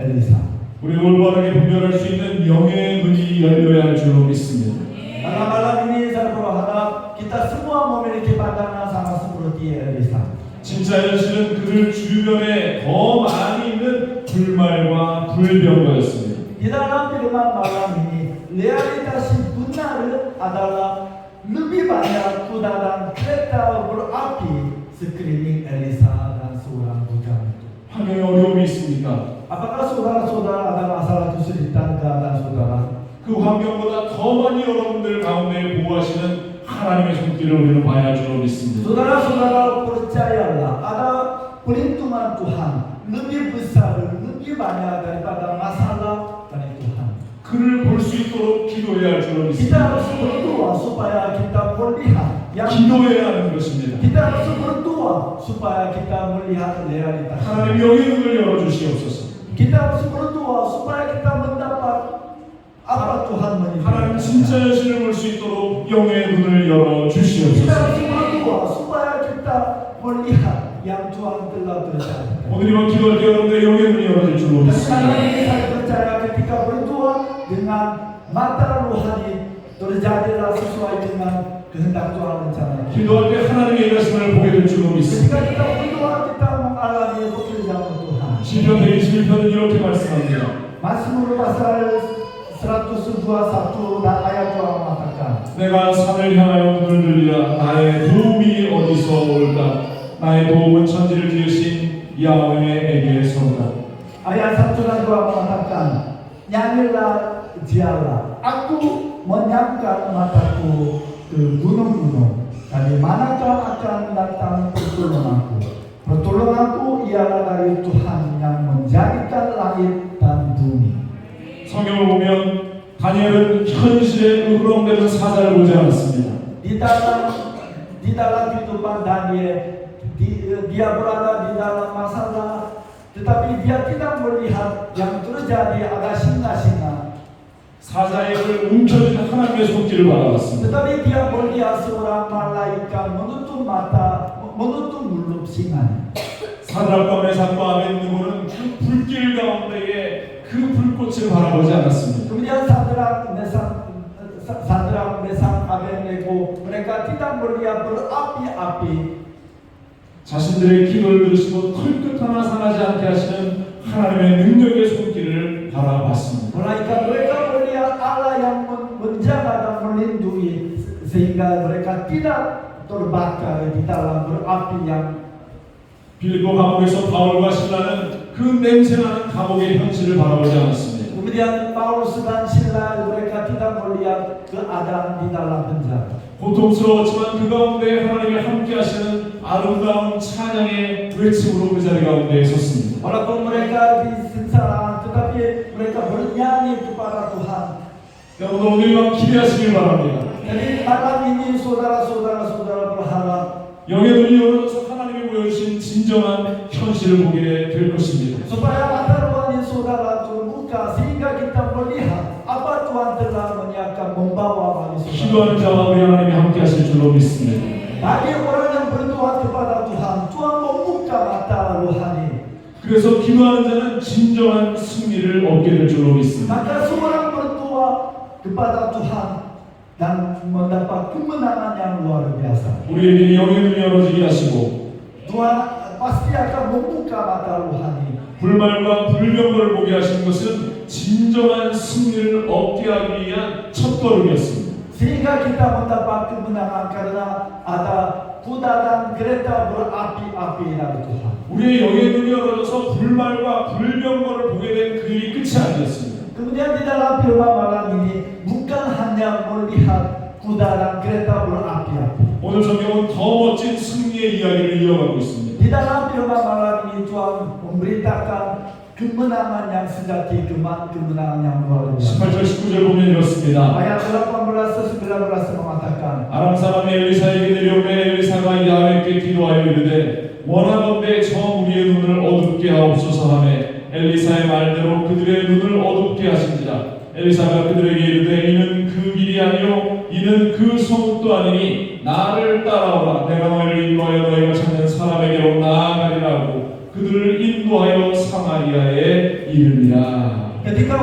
Elisa. 우리 올바르게 분별할 수 있는 영의 눈이 열려야 할 줄로 믿습니다. Dalam malam ini saya berharap kita semua memiliki pandangan sama seperti Elisa. 진짜 현실은 그들 주변에 더 많이 있는 불말과 불병거였습니다. Di dalam firman malam ini, realitas benar adalah lebih banyak kuda dan kereta berapi sekeliling Elisa dan seorang budak itu. 환경에 어려움이 있습니까? Apakah saudara-saudara ada masalah kesulitan keadaan saudara? 그 환경보다 더 많이 여러분들 가운데 보호하시는 하나님의 손길을 우리는 봐야 줄 믿습니다. Saudara-saudara percayalah ada perlindungan Tuhan lebih besar, lebih banyak daripada masalah dari Tuhan. 그를 볼 수 있도록 기도해야 할 줄 Kita 믿습니다. harus berdoa supaya kita melihat yang 기도해야 하는 것입니다. kita harus berdoa supaya kita melihat realitas. 하나님 영의 눈을 열어주시옵소서. Kita harus berdoa supaya kita mendapat apa Tuhan 하나님 menginginkan. 진짜 여신을 볼 수 있도록 영의 눈을 Kita 열어주시옵소서. harus berdoa supaya kita melihat yang Tuhan telah berjanjikan. 오늘 이번 기도할 때 여러분들 영의 눈이 열어질 줄 Dan 믿습니다. karena ini saya percaya ketika berdoa dengan mata rohani terjadilah sesuai dengan kehendak Tuhan rencana. 기도할 때 하나님의 일하심을 보게 될 줄 믿습니다. Ketika kita berdoa kita mengalami pekerjaan Tuhan. 시편 121편은 이렇게 말씀합니다. Mazmur pasal 102:1 dan ayat 2 mengatakan, 내가 산을 향하여 눈을 들리라. 나의 도움이 어디서 올까? 나의 도움은 천지를 지으신 야훼에게서다. ayat 1 dan 2 mengatakan, nyanyilah dialah, aku menyangkan mataku ke gunung-gunung, dari manakah akan datang pertolonganku? Pertolonganku ialah dari Tuhan yang menjadikan langit dan bumi. 성경을 보면 다니엘은 현실에 으르렁대는 사자를 보지 않았습니다. Di dalam kehidupan Daniel, dia berada di dalam masalah, tetapi dia tidak melihat yang terjadi ada singa-singa. 사자의 입을 움켜쥔 하나님의 손길을 바라봤습니다. Tetapi dia melihat seorang malaikat menutup mata, menutup mulut singa. 사드락과 메삭과 아벳느고는 그 불길 가운데에 그 불꽃을 바라보지 않았습니다. Kemudian Sadrak, Mesak, Abednego, mereka tidak melihat berapi-api. 자신들의 기도를 들으시고 털끝 하나 상하지 않게 하시는 하나님의 능력의 손길을 바라봤습니다. Melainkan mereka melihat Allah yang menjaga dan melindungi sehingga mereka tidak terbakar di dalam berapi yang 빌립보 감옥에서 바울과 실라는 그 냄새나는 감옥의 현실을 바라보지 않았습니다. kemudian Paulus dan Silas mereka tidak melihat keadaan di dalam penjara. 고통스러웠지만 그 가운데 하나님이 함께 하시는 아름다운 찬양의 외침으로 그 자리 가운데 섰습니다. Walaupun mereka di sengsara, tetapi mereka bernyanyi kepada Tuhan. 여러분 오늘 밤 기대하시길 바랍니다. Jadi malam ini saudara-saudara berharap 영의 눈이 열어져서 하나님이 보여주신 진정한 현실을 보게 될 것입니다. supaya mata rohani saudara terbuka sehingga kita melihat apa Tuhan telah menyiapkan membawa bagi 기도하는 saudara. 자와 우리 하나님이 함께 하실 줄로 믿습니다. Bagi orang yang berdoa kepada Tuhan, Tuhan membuka mata rohani. 그래서 기도하는 자는 진정한 승리를 얻게 될 줄로 믿습니다. Maka seorang berdoa kepada Tuhan dan mendapat kemenangan yang luar biasa. 우리에게 영의 눈이 열어지게 하시고 Tuhan pasti akan membuka mata rohani. 불말과 불병거를 보게 하신 것은 진정한 승리를 얻게 하기 위한 첫걸음이었습니다. Sehingga kita mendapat kemenangan karena ada kuda dan kereta berapi-api dari Tuhan. 우리의 영의 눈이 열어져서 불말과 불병거를 보게 된 그 일이 끝이 아니었습니다. Kemudian di dalam firman malam ini bukan hanya melihat kuda dan kereta berapi-api. 오늘 성경은 더 멋진 승리의 이야기를 이어가고 있습니다. Di dalam firman malam ini Tuhan memberitakan kemenangan yang sejati, kemenangan yang luar biasa. 18절 19절 보면 이렇습니다. Ayat 18-19 mengatakan, 아람 사람이 엘리사에게 내려오매 엘리사가 야훼께 기도하여 이르되 원하건대 저 우리의 눈을 어둡게 하옵소서 하매 엘리사의 말대로 그들의 눈을 어둡게 하신지라. 엘리사가 그들에게 이르되 이는 그 길이 아니요 이는 그 성읍도 아니니 나를 따라오라. 내가 너희를 인도하여 너희가 찾는 사람에게로 나아가리라 하고 그들을 인도하여 사마리아에 이르니라. ketika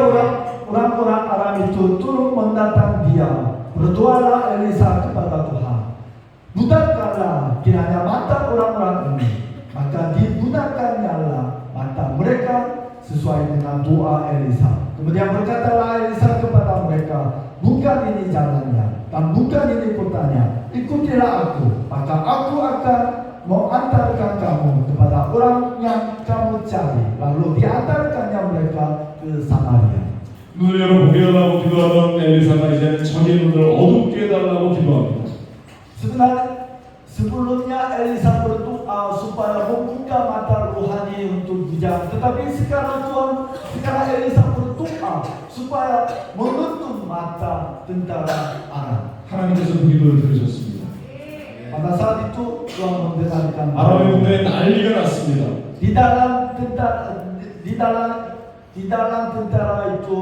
orang-orang Aram itu turun mendatang dia, berdoalah Elisa kepada Tuhan, budakkanlah kiranya mata orang-orang ini, maka dibudakkannya mata mereka sesuai dengan doa Elisa. Kemudian berkatalah Elisa kepada mereka, bukan ini jalannya dan bukan ini kotanya, ikutilah aku, maka aku akan mengantarkan kamu kepada orang yang kamu cari, lalu diantarkannya mereka ke Samaria. 눈을 열어 보게 해달라고 기도하던 엘리사가 이제 저기 눈을 어둡게 해달라고 기도합니다. Sebenarnya sebelumnya Elisa berdoa supaya membuka mata rohani untuk bujang, tetapi sekarang Elisa berdoa supaya menutup mata tentara Aram. 하나님께서 그 기도를 들으셨습니다. Pada saat itu Tuhan membenarkan 아람의 군대에 난리가 났습니다. di dalam tentara itu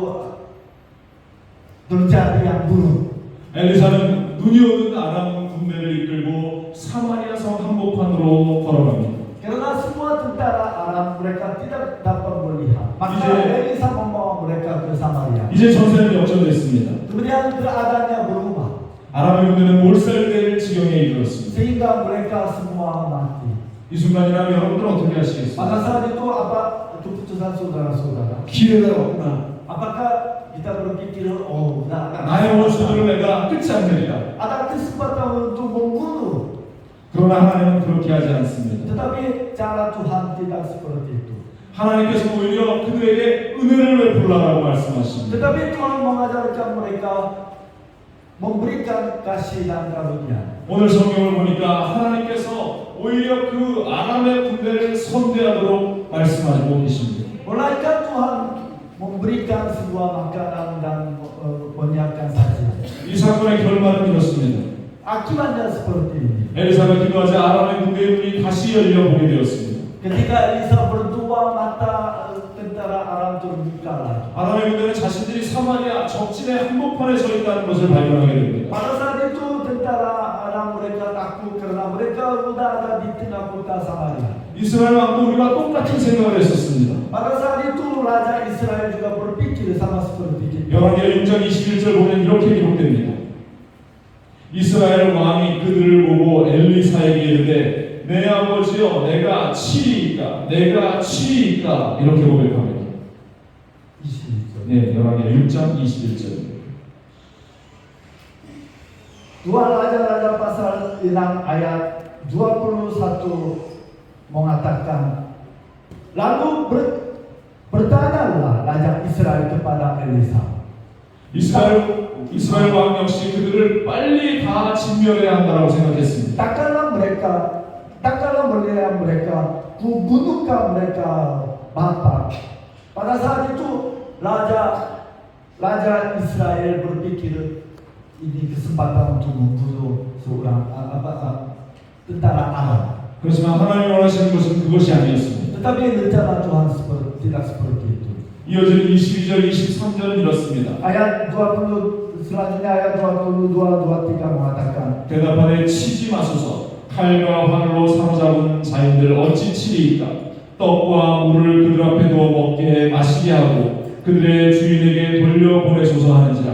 terjadi yang buruk. 엘리사는 눈이 오는 아람 군대를 이끌고 사마리아 성 한복판으로 걸어갑니다. Karena semua tentara Aram mereka tidak dapat melihat, maka 이제- Elisa membawa mereka ke Samaria. 이제 전세는 역전됐습니다. Kemudian keadaannya berubah 아람의 군대는 몰살될 지경에 이르렀습니다. sehingga mereka semua mati. 이 순간이라면 여러분들 어떻게 하시겠습니까? Pada saat itu apa keputusan saudara-saudara? 기회가 없구나. Apakah kita berpikir, oh, 나의 원수들을 내가 끝이 안 내리라. ada kesempatan untuk membunuh? 그러나 하나님은 그렇게 하지 않습니다. Tetapi cara Tuhan tidak seperti itu. 하나님께서 오히려 그들에게 은혜를 베풀라라고 말씀하십니다. Tetapi Tuhan mengajarkan mereka memberikan kasih dan karunia. 오늘 성경을 보니까 하나님께서 오히려 그 아람의 군대를 선대하도록 말씀하고 계십니다. Melainkan Tuhan memberikan sebuah makanan dan menyiapkan saji. 이 사건의 결말은 이렇습니다. Akibatnya seperti ini. 엘리사가 기도하자 아람의 군대의 눈이 다시 열려보게 되었습니다. Ketika Elisa berdoa, mata tentara Aram terbuka lagi. 아람의 군대는 자신들이 사마리아 적진의 한복판에 서 있다는 것을 발견하게 됩니다. Pada saat itu tentara Aram mereka takut karena mereka sudah ada di tengah kota Samaria. 이스라엘 왕도 우리와 똑같은 생각을 했었습니다. Pada saat itu Raja Israel juga berpikir sama seperti kita. 열왕기하 6장 21절 보면 이렇게 기록됩니다. 이스라엘 왕이 그들을 보고 엘리사에게 이르되 내 아버지여 내가 치리이까 내가 치리이까 이렇게 고백합니다. 21절. 네, 열왕기하 6장 21절. Dua Raja-Raja pasal 6 ayat 21 mengatakan, lalu bertanyalah Raja Israel kepada Elisa. 이스라엘 왕 역시 그들을 빨리 다 진멸해야 한다고 생각했습니다. takkanlah melihat mereka, kubunuhkan mereka bapa. Pada saat itu Raja Israel berpikir ini kesempatan untuk membunuh seorang tentara Aram. 그렇지만 하나님이 원하시는 것은 그것이 아니었습니다. Tetapi rencana Tuhan tidak seperti itu. 이어지는 22절 23절은 이렇습니다. Ayat 20 selanjutnya ayat 22 23 mengatakan, 대답하되 치지 마소서 칼과 활로 사로잡은 자인들 어찌 치리이까 떡과 물을 그들 앞에 두어 먹게 마시게 하고 그들의 주인에게 돌려보내소서 하는지라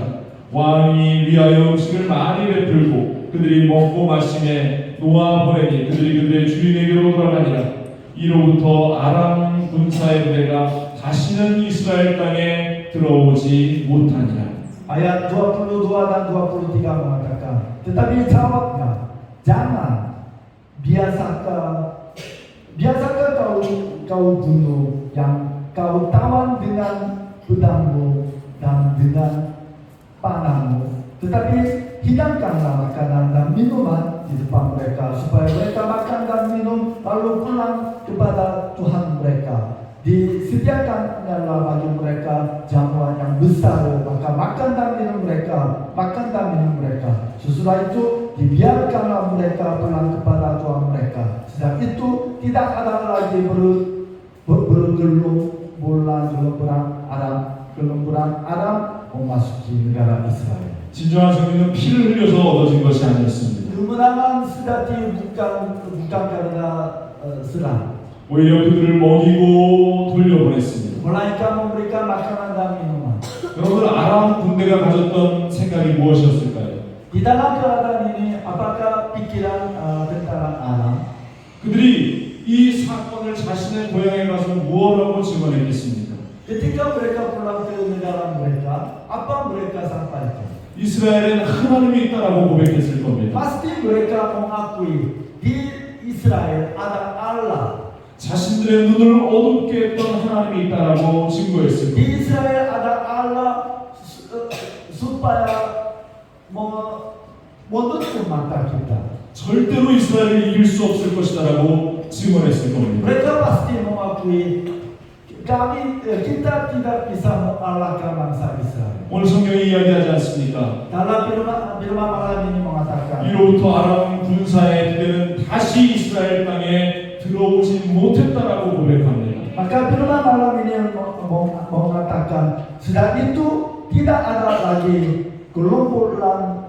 왕이 위하여 음식을 많이 베풀고 그들이 먹고 마심에 놓아 보내니 그들이 그들의 주인에게로 돌아가니라 이로부터 아람 군사의 부대가 다시는 이스라엘 땅에 들어오지 못하니라. ayat 22 dan 23 mengatakan, tetapi jawabnya, jangan biasakan kau bunuh yang kau tawan dengan pedangmu dan dengan panahmu, tetapi hidangkanlah makanan dan minuman di depan mereka supaya mereka makan dan minum lalu pulang kepada Tuhan mereka. Disediakannya bagi mereka jamuan yang besar, maka makan dan minum mereka. Sesudah itu dibiarkanlah mereka pulang kepada Tuhan mereka. Sejak itu tidak ada lagi gelomboran Aram memasuki negara Israel. 진정한 승리는 피를 흘려서 얻어진 것이 아니었습니다. Kemenangan sejati bukan karena serang, 오히려 그들을 먹이고 돌려보냈습니다. melainkan memberikan makanan dan minuman. 여러분들 아람 군대가 가졌던 생각이 무엇이었을까요? Di dalam keadaan ini, apakah pikiran tentara Aram? 그들이 이 사건을 자신의 고향에 가서 무엇라고 증언했겠습니까? Ketika mereka pulang ke negara mereka, apa mereka sampaikan? 이스라엘에는 하나님이 있다라고 고백했을 겁니다. Pasti mereka mengakui di Israel ada Allah. 자신들의 눈을 어둡게 했던 하나님이 있다라고 증거했을 Di 겁니다. Israel ada Allah supaya menutup mata kita. 절대로 이스라엘을 이길 수 없을 것이다라고 증언했을 겁니다. Mereka pasti mengakui kita tidak bisa mengalahkan bangsa Israel. 오늘 성경이 이야기하지 않습니까? Dalam firman malam ini mengatakan, 이로부터 아람 군사의 부대는 다시 이스라엘 땅에 들어오지 못했다라고 고백합니다. maka firman malam ini mengatakan, sudah itu tidak ada lagi gerombolan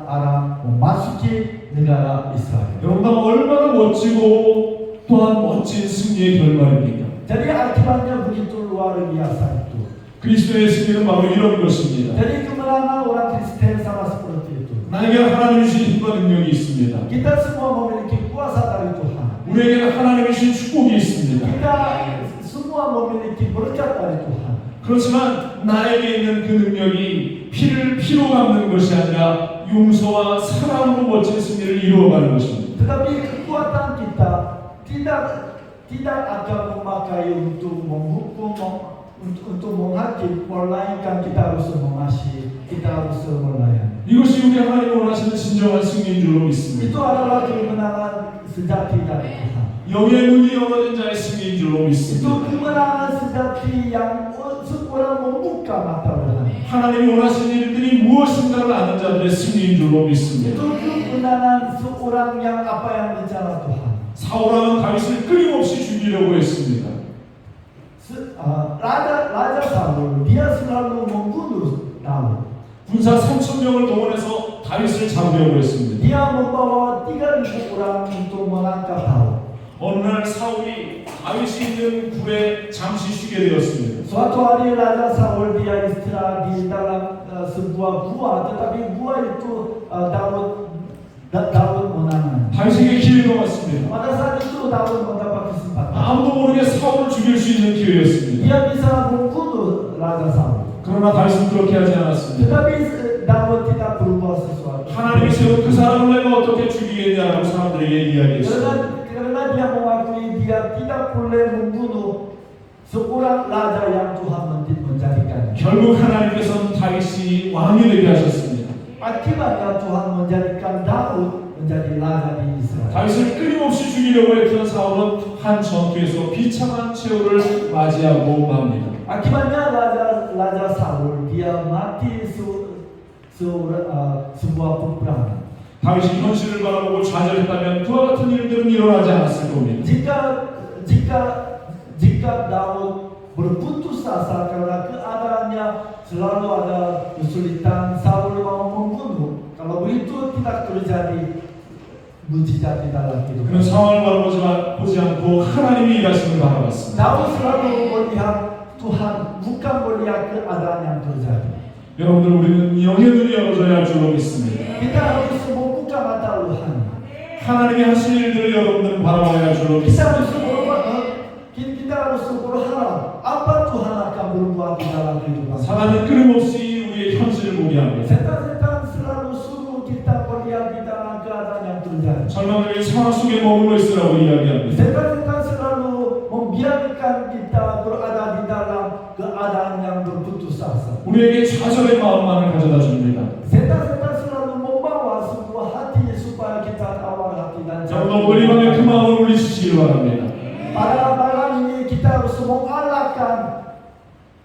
Aram memasuki negara Israel. 여러분 얼마나 멋지고 또한 멋진 승리의 결말입니까? Jadi akibatnya begitu luar biasa itu. 그리스도의 승리는 바로 이런 것입니다. Jadi kemenangan orang Kristen sama seperti itu. 나에게 하나님 주신 힘과 능력이 있습니다. Kita semua memiliki kuasa dari Tuhan. 우리에게는 하나님이 주신 축복이 있습니다. Kita semua memiliki berkat dari Tuhan. 그렇지만 나에게 있는 그 능력이 피로 갚는 것이 아니라 용서와 사랑으로 멋진 승리를 이루어가는 것입니다. Tetapi kekuatan kita tidak akan memakai untuk menghukum, untuk menghakim, melainkan kita harus mengasihi, kita harus melayani. 이것이 우리 하나님 원하시는 진정한 승리인 줄로 믿습니다. Itu adalah kemenangan sejati dari Tuhan. 영의 눈이 열어진 자의 승리인 줄로 Itu 믿습니다. kemenangan sejati yang seorang membuka mata Tuhan. 하나님이 원하시는 일들이 무엇인가를 아는 자들의 승리인 줄로 믿습니다. Itu kemenangan seorang yang apa yang bicara Tuhan. 사울왕은 다윗을 끊임없이 죽이려고 했습니다. Raja Saul dia selalu membunuh Daud. 군사 3,000명을 동원해서 다윗을 잡으려고 했습니다. Dia membawa 3.000 orang untuk menangkap Daud. 어느 날 사울이 다윗이 있는 굴에 잠시 쉬게 되었습니다. Suatu hari Raja Saul dia istirahat di dalam sebuah gua, tetapi gua itu Daud menang. 다윗에게 기회가 왔습니다. Pada saat itu Daud mendapat kesempatan. 아무도 모르게 사울을 죽일 수 있는 기회였습니다. Dia bisa membunuh Raja Saul. 그러나 다윗은 그렇게 하지 않았습니다. Tetapi Daud tidak berbuat sesuatu. 하나님이 세운 그 사람을 내가 어떻게 죽이겠냐라고 사람들에게 이야기했습니다. Karena dia mengakui dia tidak boleh membunuh seorang raja yang Tuhan menjadikan. 결국 하나님께서는 다윗이 왕이 되게 하셨습니다. Akibatnya Tuhan menjadikan Daud menjadi raja di Israel. 다윗을 끊임없이 죽이려고 했던 사울은 한 전투에서 비참한 최후를 맞이하고 맙니다. Akibatnya Raja Saul dia mati sebuah peperangan. 다윗이 현실을 바라보고 좌절했다면 그와 같은 일들은 일어나지 않았을 겁니다. Jika Daud berputus asa karena keadaannya selalu ada kesulitan, Saul mau membunuh. Kalau begitu tidak terjadi mujizat di dalam hidup. 그는 상황을 바라보지 않고 하나님이 일하심을 바라봤습니다. Daud selalu melihat Tuhan, bukan melihat keadaan yang terjadi. 여러분들 우리는 영의 눈이 열어져야 할 줄로 믿습니다. Kita harus membuka mata Tuhan. 하나님이 하신 일들을 여러분들은 바라봐야 할 줄로 믿습니다. Kita harus berharap apa Tuhan akan berbuat di dalam kehidupan. 사단은 끊임없이 우리의 현실을 보게 합니다. Setan selalu suruh kita melihat di dalam keadaan yang terjadi. 절망적인 상황 속에 머물러 있으라고 이야기합니다. Setan selalu membiarkan kita berada di dalam keadaan yang berputus asa. 우리에게 좌절의 마음만을 가져다 줍니다. Setan selalu membawa sebuah hati supaya kita tawar hati dan 여러분 우리 방에 그 마음을 올리시기 바랍니다. pada malam ini kita harus mengalahkan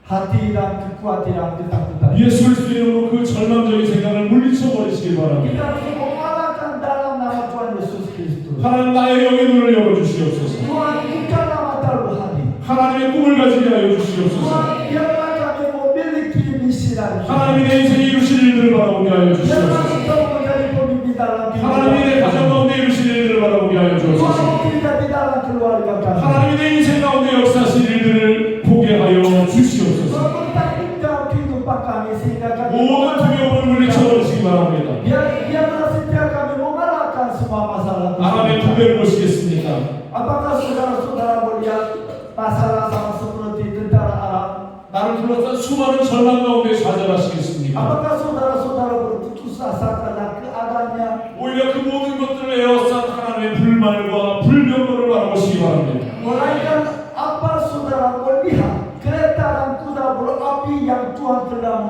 hati dan kekhawatiran ketakutan. 예수 그리스도의 이름으로 그 절망적인 생각을 물리쳐 버리시기 Kita 바랍니다. harus mengalahkan dalam nama Tuhan Yesus Kristus. 하나님 나의 영의 눈을 열어 주시옵소서. Tuhan bukalah mata rohani. 하나님의 꿈을 가지게 하여 주시옵소서. Tuhan biarlah kami memiliki misi dan 하나님이 내 인생에 이루실 일들을 바라보게 하여 biarlah 주시옵소서. kita menjadi pemimpin dalam 하나님이 내 가정 가운데 이루실 일들을 바라보게 하여 주옵소서. Tuhan kita di dalam keluarga kami. 하나님이 내 인생 가운데 역사하실 일들을 보게 ha여 주시옵소서. Tuhan bertanggung jawab kehidupan kami sehingga kami 모든 두려움을 물리쳐 버리시기 바랍니다. biarlah setiap kami mengalahkan semua masalah. 아람의 부대를 보시겠습니까? Apakah saudara-saudara melihat masalah sama seperti tentara Arab? 나를 둘러싼 수많은 절망 가운데 좌절하시겠습니까? Apakah saudara-saudara berputus asa karena keadaannya? 오히려 그 모든 것들을 에워싼 하나님의 불만을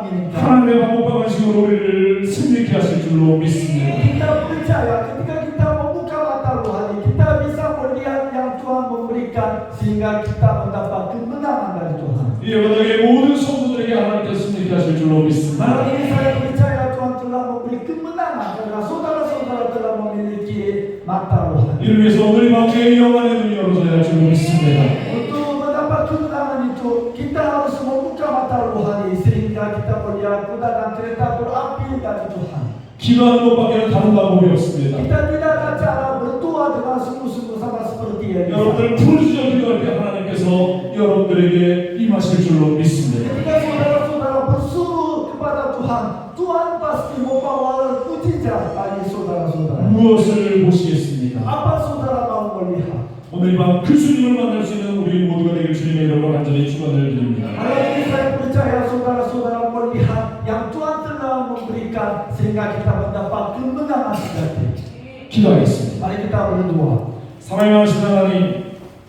manusia. 하나님의 방법 방식으로 우리를 승리케 하실 줄로 믿습니다. Kita percaya ketika kita membuka mata rohani, kita bisa melihat yang Tuhan memberikan sehingga kita mendapat kemenangan dari Tuhan. 이 바닥의 모든 성도들에게 하나님께서 승리케 하실 줄로 믿습니다. Malam ini saya percaya Tuhan telah memberi kemenangan karena saudara-saudara telah memiliki mata rohani. 이를 위해서 오늘 밤에 영안의 눈이 열어져야 할 줄로 믿습니다. Untuk mendapat kemenangan itu, kita harus membuka mata rohani sehingga kita melihat kuda dan kereta berapi dari Tuhan. 기도하는 것밖에는 다른 방법이 없습니다. Kita tidak ada cara berdoa dengan sungguh-sungguh sama seperti Elisa. 여러분들 부르짖어 기도할 때 하나님께서 여러분들에게 임하실 줄로 믿습니다. Ketika saudara-saudara bersuruh kepada Tuhan, Tuhan pasti membawa mujizat bagi saudara-saudara. 무엇을 보시겠습니까? Apa saudara mau melihat? 오늘 밤 그 주님을 만날 수 있는 우리 모두가 되길 주님의 이름으로 간절히 축원을 드립니다. Hari ini saya percaya saudara-saudara melihat yang Tuhan telah memberikan sehingga kita mendapat kemenangan sejati. 기도하겠습니다. Mari kita berdoa. 사랑의 하나님 하나님,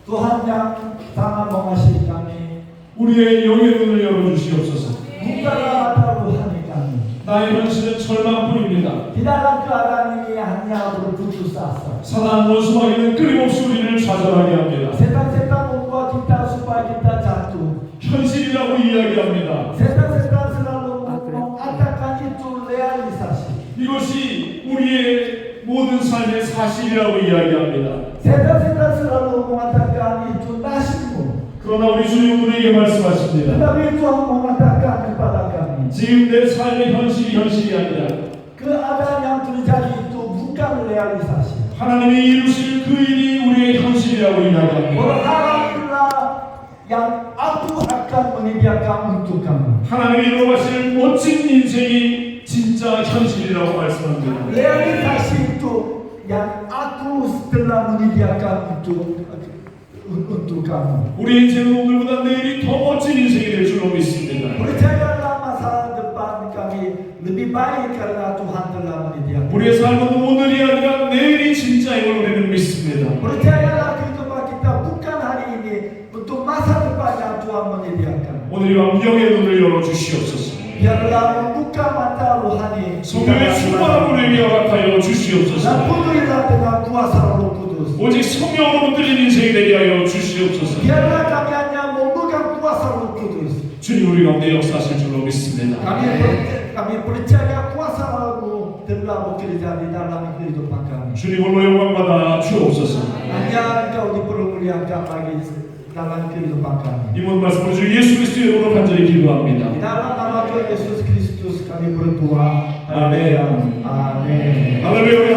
Tuhan yang sangat mengasihi kami, 우리의 영의 눈을 열어주시옵소서. bukalah mata rohani kami. 나의 현실은 절망뿐입니다. Di dalam keadaan ini hanya berputus asa. 사단 원수마귀는 끊임없이 우리를 좌절하게 합니다. Setan-setan membuat kita supaya kita jatuh. 현실이라고 이야기합니다. Setan-setan selalu mengatakan itu realisasi. 이것이 우리의 모든 삶의 사실이라고 이야기합니다. Setan-setan selalu mengatakan itu nasibmu. 그러나 우리 주님 우리에게 말씀하십니다. Tetapi Tuhan mengatakan kepada kami, 지금 내 삶의 현실이 현실이 아니라 keadaan yang terjadi itu bukan realisasi. 하나님이 이루실 그 일이 우리의 현실이라고 이야기합니다. Berharaplah yang aku akan menyediakan untuk kamu. 하나님이 이루어가실 멋진 인생이 진짜 현실이라고 말씀합니다. Realisasi itu yang aku telah menyediakan untuk kamu. 우리 인생은 오늘보다 내일이 더 멋진 인생이 될 줄로 믿습니다. Percayalah masa depan kami lebih baik karena Tuhan telah menyediakan. 우리의 삶은 오늘이 아니라 내일이 진짜인 걸로 우리는 믿습니다. Percayalah kehidupan kita bukan hari ini, untuk masa depan yang Tuhan menyediakan. 오늘 이 밤 영의 눈을 열어주시옵소서. Biarlah membuka mata rohani 성령의 충만함을 우리에게 허락하여 dan 주시옵소서. penuhilah dengan kuasa Roh Kudus. 오직 성령으로 붙들린 인생이 되게 하여 주시옵소서. Biarlah kami hanya memegang kuasa Roh Kudus. 주님 우리 가운데 역사하실 줄로 믿습니다. Kami percaya kuasa Roh telah bekerja di dalam kehidupan kami. 주님 홀로 영광받아 주옵소서. Hanya Engkau dipermuliakan bagi dalam kehidupan kami. 이 모든 말씀을 주 예수 그리스도의 이름으로 간절히 Di 기도합니다. dalam nama Tuhan Yesus Kristus kami berdoa. 아멘. Amin. 할렐루야.